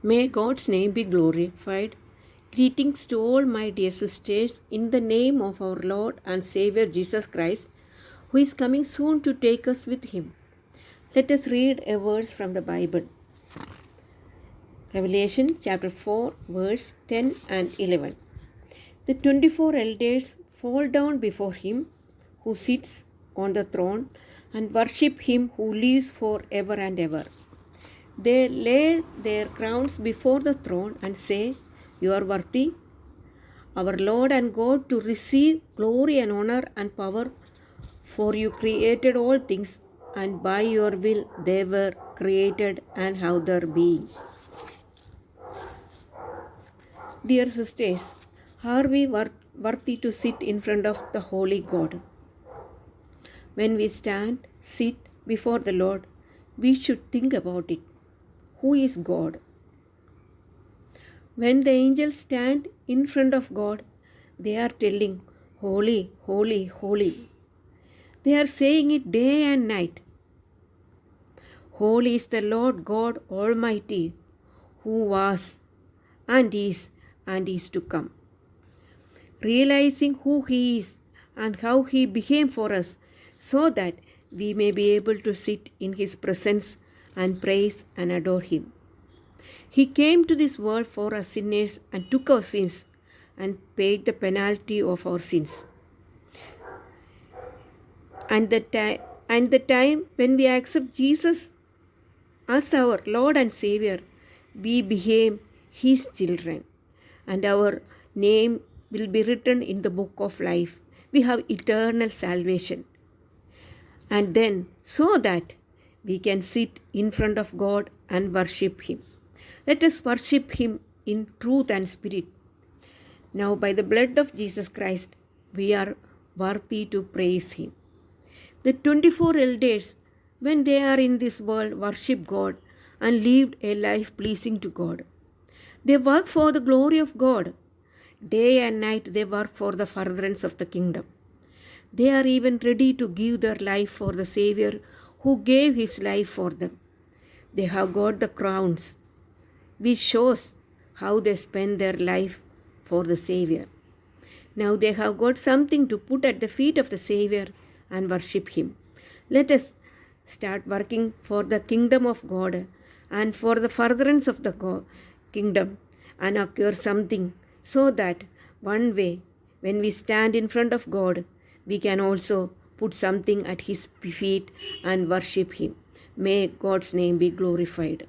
May God's name be glorified. Greetings to all my dear sisters in the name of our Lord and Savior Jesus Christ, who is coming soon to take us with him. Let us read a verse from the Bible. Revelation chapter 4, verse 10 and 11. The 24 elders fall down before him who sits on the throne and worship him who lives forever and ever. They lay their crowns before the throne and say, "You are worthy, our Lord and God, to receive glory and honor and power, for you created all things, and by your will they were created and have their being." Dear sisters, are we worthy to sit in front of the Holy God? When we sit before the Lord, we should think about it. Who is God? When the angels stand in front of God, they are telling, "Holy, holy, holy." They are saying it day and night. Holy is the Lord God Almighty, who was and is to come. Realizing who He is and how He became for us, so that we may be able to sit in His presence and praise and adore Him. He came to this world for us sinners and took our sins and paid the penalty of our sins. And the time when we accept Jesus as our Lord and Savior, we became His children, and our name will be written in the book of life. We have eternal salvation. And then, so that we can sit in front of God and worship Him. Let us worship Him in truth and spirit. Now, by the blood of Jesus Christ, we are worthy to praise Him. The 24 elders, when they are in this world, worship God and lived a life pleasing to God. They work for the glory of God. Day and night they work for the furtherance of the kingdom. They are even ready to give their life for the Savior who gave His life for them. They have got the crowns, which shows how they spend their life for the Savior. Now they have got something to put at the feet of the Savior and worship Him. Let us start working for the kingdom of God and for the furtherance of the kingdom and acquire something, so that one way when we stand in front of God, we can also put something at His feet and worship Him. May God's name be glorified.